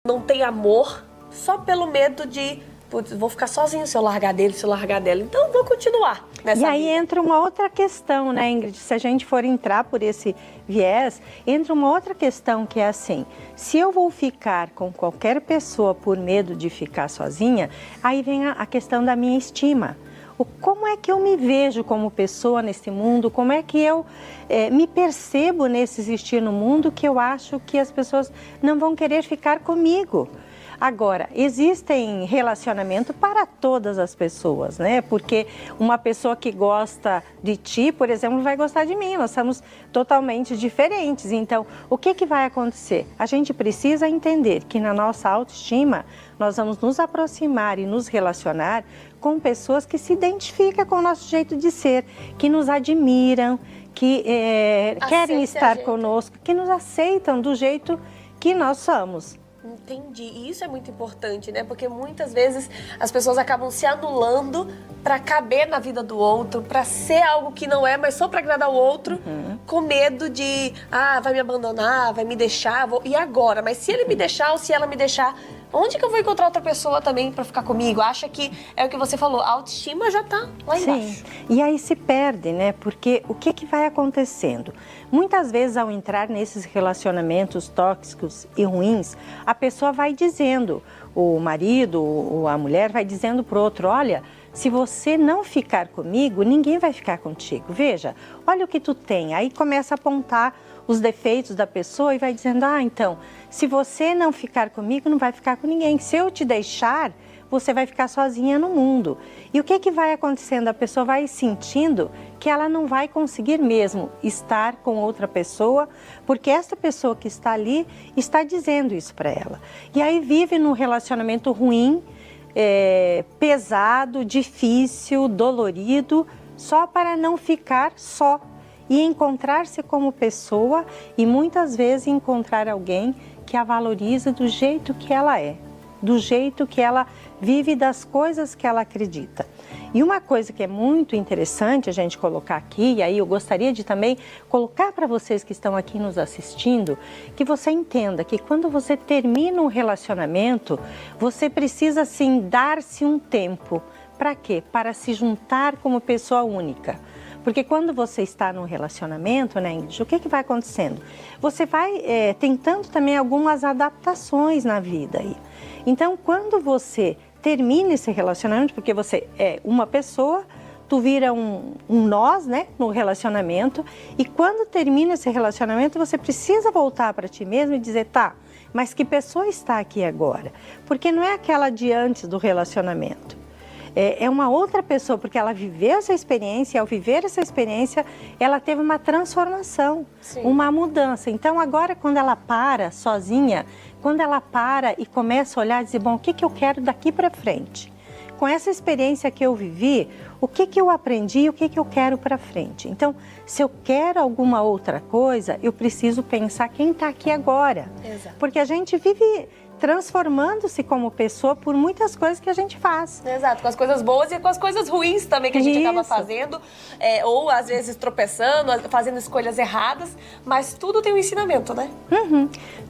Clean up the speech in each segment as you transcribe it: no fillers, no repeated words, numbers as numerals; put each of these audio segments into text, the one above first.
não tem amor só pelo medo de, putz, vou ficar sozinho se eu largar dele, se eu largar dela. Então, vou continuar nessa E aí vida. entra uma outra questão, né, Ingrid? Se a gente for entrar por esse viés, entra uma outra questão que é assim, se eu vou ficar com qualquer pessoa por medo de ficar sozinha, aí vem a questão da minha estima. Como é que eu me vejo como pessoa nesse mundo? Como é que eu me percebo nesse existir no mundo que eu acho que as pessoas não vão querer ficar comigo? Agora, existem relacionamento para todas as pessoas, né? Porque uma pessoa que gosta de ti, por exemplo, vai gostar de mim. Nós somos totalmente diferentes. Então, o que vai acontecer? A gente precisa entender que na nossa autoestima, nós vamos nos aproximar e nos relacionar com pessoas que se identificam com o nosso jeito de ser, que nos admiram, que querem estar conosco, que nos aceitam do jeito que nós somos. Entendi. E isso é muito importante, né? Porque muitas vezes as pessoas acabam se anulando para caber na vida do outro, para ser algo que não é, mas só para agradar o outro, com medo de, vai me abandonar, vai me deixar, e agora? Mas se ele me deixar ou se ela me deixar, onde que eu vou encontrar outra pessoa também para ficar comigo? Acha que é o que você falou, a autoestima já tá lá embaixo. Sim, e aí se perde, né? Porque o que vai acontecendo? Muitas vezes ao entrar nesses relacionamentos tóxicos e ruins, a pessoa vai dizendo, o marido ou a mulher vai dizendo pro outro, olha, se você não ficar comigo, ninguém vai ficar contigo. Veja, olha o que tu tem. Aí começa a apontar os defeitos da pessoa e vai dizendo, então, se você não ficar comigo, não vai ficar com ninguém. Se eu te deixar, você vai ficar sozinha no mundo. E o que vai acontecendo? A pessoa vai sentindo que ela não vai conseguir mesmo estar com outra pessoa, porque essa pessoa que está ali está dizendo isso para ela. E aí vive num relacionamento ruim, pesado, difícil, dolorido, só para não ficar só. E encontrar-se como pessoa e muitas vezes encontrar alguém que a valoriza do jeito que ela é, do jeito que ela vive, das coisas que ela acredita. E uma coisa que é muito interessante a gente colocar aqui, e aí eu gostaria de também colocar para vocês que estão aqui nos assistindo, que você entenda que quando você termina um relacionamento, você precisa sim dar-se um tempo. Para quê? Para se juntar como pessoa única. Porque quando você está num relacionamento, né, Ingrid, o que vai acontecendo? Você vai tentando também algumas adaptações na vida aí. Então, quando você termina esse relacionamento, porque você é uma pessoa, tu vira um nós, né, no relacionamento, e quando termina esse relacionamento, você precisa voltar para ti mesmo e dizer, tá, mas que pessoa está aqui agora? Porque não é aquela de antes do relacionamento. É uma outra pessoa, porque ela viveu essa experiência, e ao viver essa experiência, ela teve uma transformação, uma mudança. Então, agora, quando ela para sozinha, quando ela para e começa a olhar e dizer, bom, o que eu quero daqui para frente? Com essa experiência que eu vivi, o que eu aprendi e o que eu quero para frente? Então, se eu quero alguma outra coisa, eu preciso pensar quem está aqui agora. Exato. Porque a gente vive transformando-se como pessoa por muitas coisas que a gente faz. Exato, com as coisas boas e com as coisas ruins também que a gente acaba fazendo, ou às vezes tropeçando, fazendo escolhas erradas, mas tudo tem um ensinamento, né?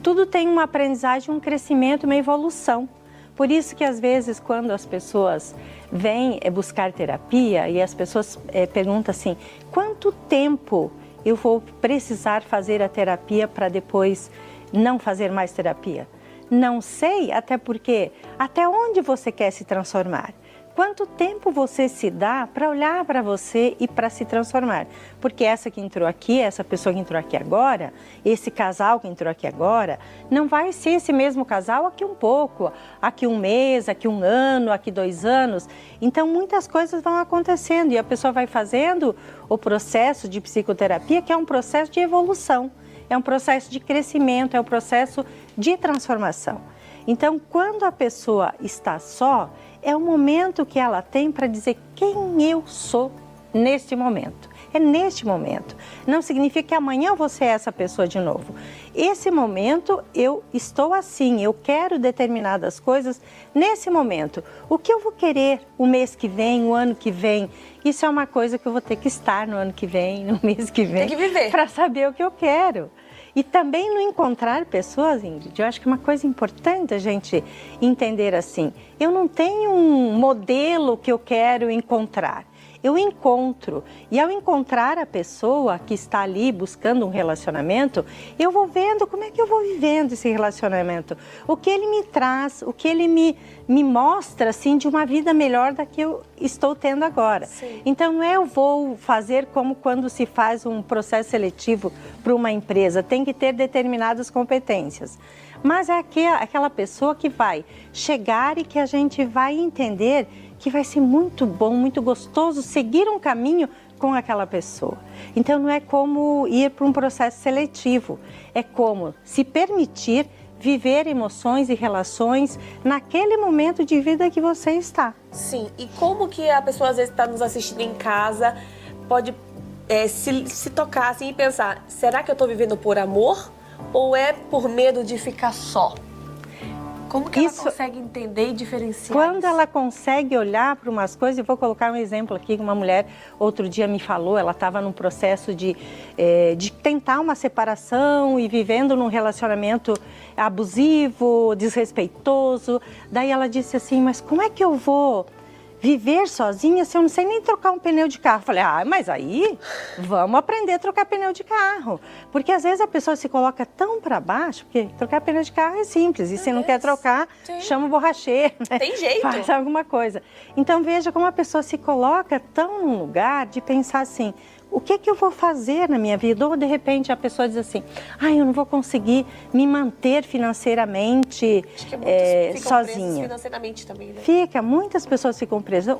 Tudo tem uma aprendizagem, um crescimento, uma evolução. Por isso que às vezes quando as pessoas vêm buscar terapia e as pessoas perguntam assim, quanto tempo eu vou precisar fazer a terapia para depois não fazer mais terapia? Não sei, até porque, até onde você quer se transformar? Quanto tempo você se dá para olhar para você e para se transformar? Porque essa que entrou aqui, essa pessoa que entrou aqui agora, esse casal que entrou aqui agora, não vai ser esse mesmo casal aqui um pouco, aqui um mês, aqui um ano, aqui 2 anos. Então, muitas coisas vão acontecendo e a pessoa vai fazendo o processo de psicoterapia, que é um processo de evolução. É um processo de crescimento, é um processo de transformação. Então, quando a pessoa está só, é o momento que ela tem para dizer quem eu sou neste momento. É neste momento. Não significa que amanhã você é essa pessoa de novo. Esse momento eu estou assim, eu quero determinadas coisas nesse momento. O que eu vou querer o mês que vem, o ano que vem? Isso é uma coisa que eu vou ter que estar no ano que vem, no mês que vem. Tem que viver. Para saber o que eu quero. E também no encontrar pessoas, Ingrid, eu acho que uma coisa importante a gente entender assim, eu não tenho um modelo que eu quero encontrar. Eu encontro, e ao encontrar a pessoa que está ali buscando um relacionamento, eu vou vendo como é que eu vou vivendo esse relacionamento, o que ele me traz, o que ele me mostra assim, de uma vida melhor da que eu estou tendo agora. Sim. Então não é eu vou fazer como quando se faz um processo seletivo para uma empresa, tem que ter determinadas competências. Mas é aquela pessoa que vai chegar e que a gente vai entender que vai ser muito bom, muito gostoso seguir um caminho com aquela pessoa. Então não é como ir para um processo seletivo, é como se permitir viver emoções e relações naquele momento de vida que você está. Sim, e como que a pessoa às vezes está nos assistindo em casa, pode se tocar assim e pensar, será que eu estou vivendo por amor ou é por medo de ficar só? Como que ela consegue entender e diferenciar Quando isso? ela consegue olhar para umas coisas, eu vou colocar um exemplo aqui, que uma mulher outro dia me falou, ela estava num processo de tentar uma separação e vivendo num relacionamento abusivo, desrespeitoso. Daí ela disse assim, mas como é que eu vou viver sozinha se eu não sei nem trocar um pneu de carro? Eu falei, mas aí vamos aprender a trocar pneu de carro. Porque às vezes a pessoa se coloca tão para baixo, porque trocar pneu de carro é simples. E se não quer trocar, chama o borracheiro. Né? Tem jeito. Faz alguma coisa. Então veja como a pessoa se coloca tão num lugar de pensar assim, o que eu vou fazer na minha vida? Ou de repente a pessoa diz assim, eu não vou conseguir me manter financeiramente Acho que muitos ficam presos sozinha. financeiramente também, né? Muitas pessoas ficam presas.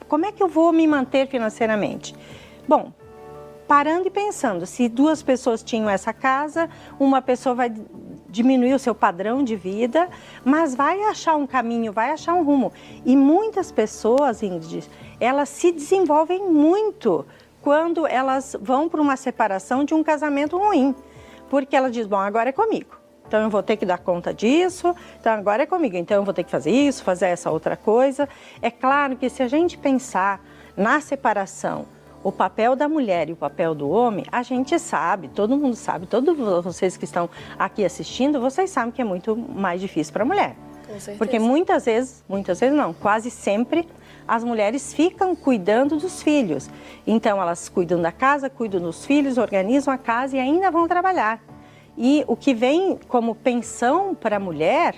Como é que eu vou me manter financeiramente? Bom, parando e pensando, se duas pessoas tinham essa casa, uma pessoa vai diminuir o seu padrão de vida, mas vai achar um caminho, vai achar um rumo. E muitas pessoas, Ingrid, elas se desenvolvem muito quando elas vão para uma separação de um casamento ruim. Porque ela diz, bom, agora é comigo. Então eu vou ter que dar conta disso, então agora é comigo. Então eu vou ter que fazer isso, fazer essa outra coisa. É claro que se a gente pensar na separação, o papel da mulher e o papel do homem, a gente sabe, todo mundo sabe, todos vocês que estão aqui assistindo, vocês sabem que é muito mais difícil para a mulher. Com certeza. Porque muitas vezes não, quase sempre as mulheres ficam cuidando dos filhos. Então elas cuidam da casa, cuidam dos filhos, organizam a casa e ainda vão trabalhar. E o que vem como pensão para a mulher,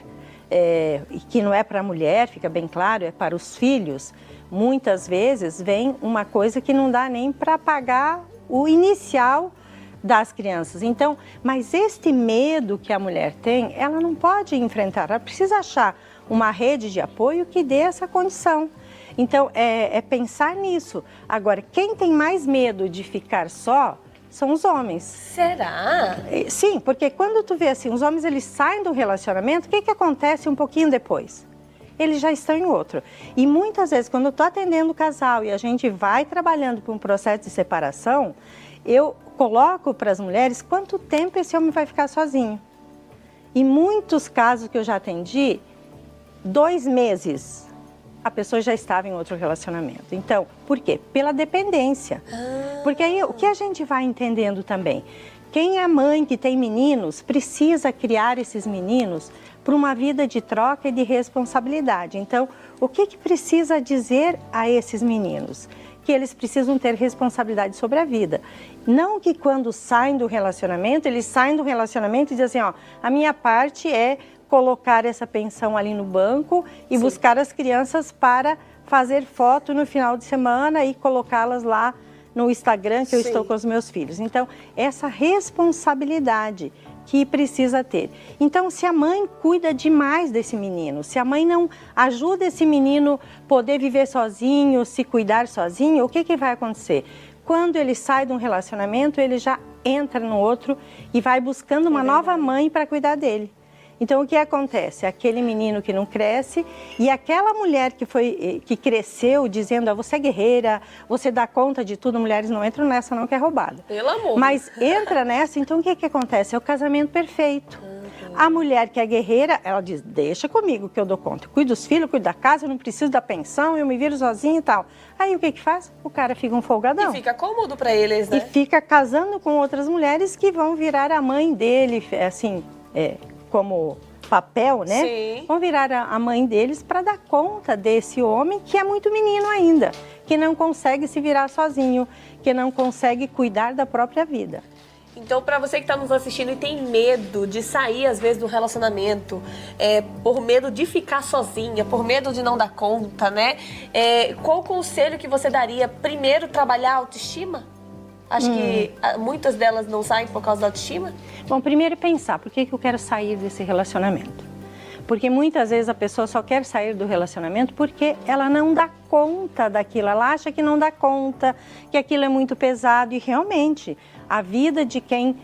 e que não é para a mulher, fica bem claro, é para os filhos, muitas vezes vem uma coisa que não dá nem para pagar o inicial das crianças. Então, mas este medo que a mulher tem, ela não pode enfrentar, ela precisa achar uma rede de apoio que dê essa condição. Então, é pensar nisso. Agora, quem tem mais medo de ficar só são os homens. Será? Sim, porque quando tu vê assim, os homens eles saem do relacionamento, o que acontece um pouquinho depois? Eles já estão em outro. E muitas vezes, quando eu estou atendendo o casal e a gente vai trabalhando para um processo de separação, eu coloco para as mulheres quanto tempo esse homem vai ficar sozinho. E muitos casos que eu já atendi, 2 meses, a pessoa já estava em outro relacionamento. Então, por quê? Pela dependência. Porque aí o que a gente vai entendendo também? Quem é mãe que tem meninos precisa criar esses meninos para uma vida de troca e de responsabilidade. Então, o que precisa dizer a esses meninos? Que eles precisam ter responsabilidade sobre a vida. Não que quando saem do relacionamento, eles saem do relacionamento e dizem assim, a minha parte é colocar essa pensão ali no banco e buscar as crianças para fazer foto no final de semana e colocá-las lá no Instagram que eu estou com os meus filhos. Então, essa responsabilidade que precisa ter. Então, se a mãe cuida demais desse menino, se a mãe não ajuda esse menino poder viver sozinho, se cuidar sozinho, o que vai acontecer? Quando ele sai de um relacionamento, ele já entra no outro e vai buscando uma nova mãe para cuidar dele. Então, o que acontece? Aquele menino que não cresce e aquela mulher que cresceu dizendo, você é guerreira, você dá conta de tudo, mulheres não entram nessa não, que é roubada. Pelo amor. Mas entra nessa, então o que acontece? É o casamento perfeito. A mulher que é guerreira, ela diz, deixa comigo que eu dou conta. Eu cuido dos filhos, cuido da casa, eu não preciso da pensão, eu me viro sozinha e tal. Aí o que que faz? O cara fica um folgadão. E fica cômodo para eles, né? E fica casando com outras mulheres que vão virar a mãe dele, assim, como papel, né? Sim. Vão virar a mãe deles para dar conta desse homem que é muito menino ainda, que não consegue se virar sozinho, que não consegue cuidar da própria vida. Então, para você que está nos assistindo e tem medo de sair, às vezes, do relacionamento, por medo de ficar sozinha, por medo de não dar conta, né? Qual o conselho que você daria? Primeiro, trabalhar a autoestima? Acho que muitas delas não saem por causa da autoestima. Bom, primeiro pensar, por que eu quero sair desse relacionamento? Porque muitas vezes a pessoa só quer sair do relacionamento porque ela não dá conta daquilo, ela acha que não dá conta, que aquilo é muito pesado e realmente a vida de quem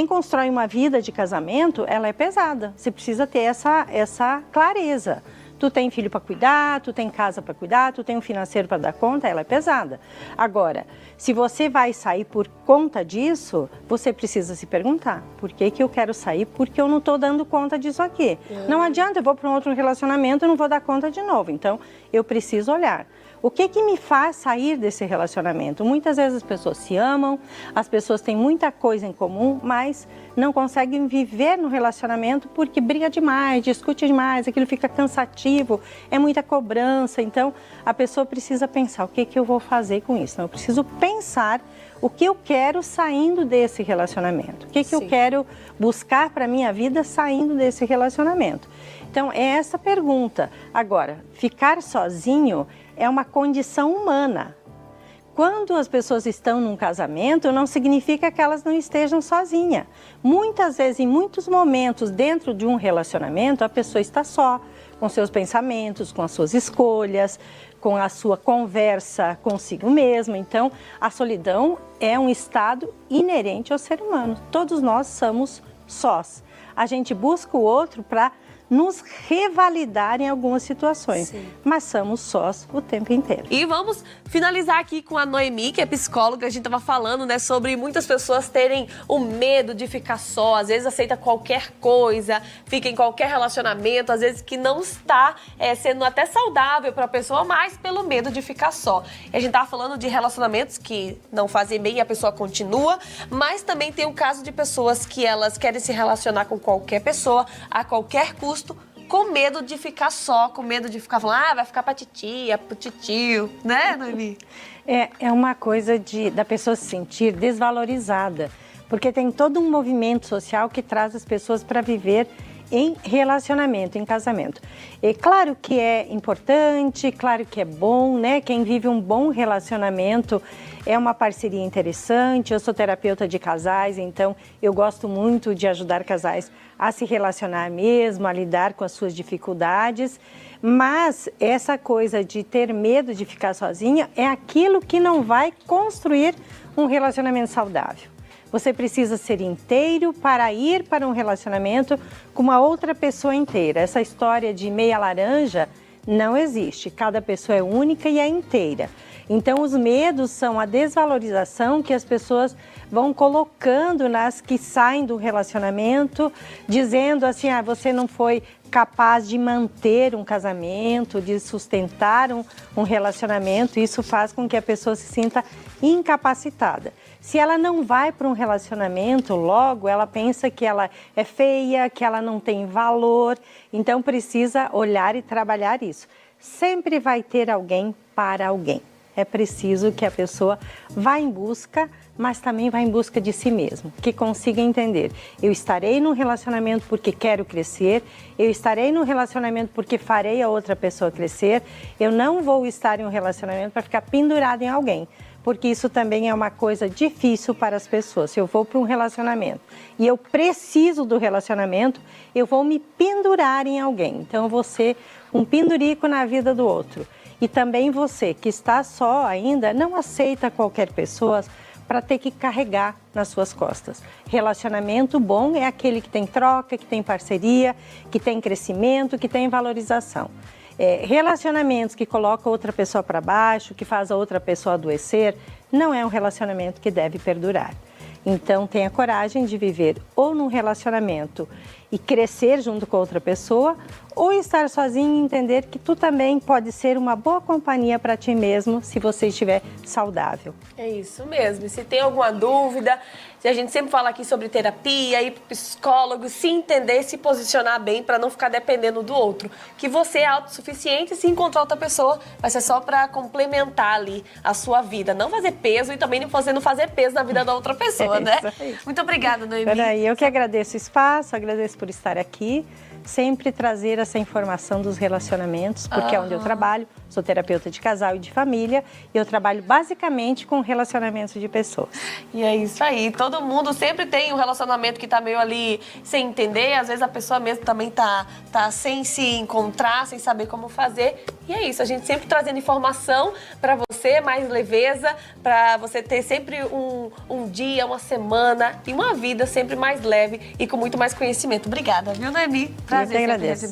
constrói uma vida de casamento, ela é pesada. Você precisa ter essa clareza. Tu tem filho para cuidar, tu tem casa para cuidar, tu tem um financeiro para dar conta, ela é pesada. Agora, se você vai sair por conta disso, você precisa se perguntar, por que eu quero sair? Porque eu não estou dando conta disso aqui. Não adianta, eu vou para um outro relacionamento e não vou dar conta de novo. Então, eu preciso olhar. O que me faz sair desse relacionamento? Muitas vezes as pessoas se amam, as pessoas têm muita coisa em comum, mas não conseguem viver no relacionamento porque briga demais, discute demais, aquilo fica cansativo, é muita cobrança. Então, a pessoa precisa pensar, o que eu vou fazer com isso? Eu preciso pensar o que eu quero saindo desse relacionamento. O que eu quero buscar para a minha vida saindo desse relacionamento? Então, é essa pergunta. Agora, ficar sozinho é uma condição humana. Quando as pessoas estão num casamento, não significa que elas não estejam sozinhas. Muitas vezes, em muitos momentos, dentro de um relacionamento, a pessoa está só, com seus pensamentos, com as suas escolhas, com a sua conversa consigo mesma. Então, a solidão é um estado inerente ao ser humano. Todos nós somos sós. A gente busca o outro para nos revalidar em algumas situações, mas somos sós o tempo inteiro. E vamos finalizar aqui com a Noemi, que é psicóloga. A gente estava falando, né, sobre muitas pessoas terem o medo de ficar só, às vezes aceita qualquer coisa, fica em qualquer relacionamento, às vezes que não está sendo até saudável para a pessoa, mas pelo medo de ficar só. E a gente estava falando de relacionamentos que não fazem bem e a pessoa continua, mas também tem o caso de pessoas que elas querem se relacionar com qualquer pessoa, a qualquer custo, com medo de ficar só, com medo de ficar falando, vai ficar pra titia, pro titio, né, Noemi? É uma coisa da pessoa se sentir desvalorizada, porque tem todo um movimento social que traz as pessoas para viver em relacionamento, em casamento. É claro que é importante, claro que é bom, né? Quem vive um bom relacionamento é uma parceria interessante. Eu sou terapeuta de casais, então eu gosto muito de ajudar casais a se relacionar mesmo, a lidar com as suas dificuldades. Mas essa coisa de ter medo de ficar sozinha é aquilo que não vai construir um relacionamento saudável. Você precisa ser inteiro para ir para um relacionamento com uma outra pessoa inteira. Essa história de meia laranja não existe. Cada pessoa é única e é inteira. Então, os medos são a desvalorização que as pessoas vão colocando nas que saem do relacionamento, dizendo assim, você não foi capaz de manter um casamento, de sustentar um relacionamento. Isso faz com que a pessoa se sinta incapacitada. Se ela não vai para um relacionamento, logo ela pensa que ela é feia, que ela não tem valor. Então, precisa olhar e trabalhar isso. Sempre vai ter alguém para alguém. É preciso que a pessoa vá em busca, mas também vá em busca de si mesmo, que consiga entender. Eu estarei num relacionamento porque quero crescer, eu estarei num relacionamento porque farei a outra pessoa crescer, eu não vou estar em um relacionamento para ficar pendurada em alguém, porque isso também é uma coisa difícil para as pessoas. Se eu vou para um relacionamento e eu preciso do relacionamento, eu vou me pendurar em alguém. Então, eu vou ser um pendurico na vida do outro. E também você que está só ainda, não aceita qualquer pessoa para ter que carregar nas suas costas. Relacionamento bom é aquele que tem troca, que tem parceria, que tem crescimento, que tem valorização. Relacionamentos que colocam outra pessoa para baixo, que faz a outra pessoa adoecer, não é um relacionamento que deve perdurar. Então, tenha coragem de viver ou num relacionamento e crescer junto com outra pessoa, ou estar sozinho e entender que tu também pode ser uma boa companhia para ti mesmo se você estiver saudável. É isso mesmo. E se tem alguma dúvida, se a gente sempre fala aqui sobre terapia, ir para o psicólogo, se entender, se posicionar bem para não ficar dependendo do outro. Que você é autossuficiente e se encontrar outra pessoa vai ser só para complementar ali a sua vida. Não fazer peso e também não fazer peso na vida da outra pessoa, né? Muito obrigada, Noemi. Peraí, eu que agradeço o espaço, agradeço por estar aqui. Sempre trazer essa informação dos relacionamentos, porque é onde eu trabalho, sou terapeuta de casal e de família, e eu trabalho basicamente com relacionamentos de pessoas. E é isso aí, todo mundo sempre tem um relacionamento que tá meio ali sem entender, às vezes a pessoa mesmo também tá sem se encontrar, sem saber como fazer. E é isso, a gente sempre trazendo informação para você, mais leveza, para você ter sempre um dia, uma semana e uma vida sempre mais leve e com muito mais conhecimento. Obrigada, viu, Noemi? Eu que agradeço.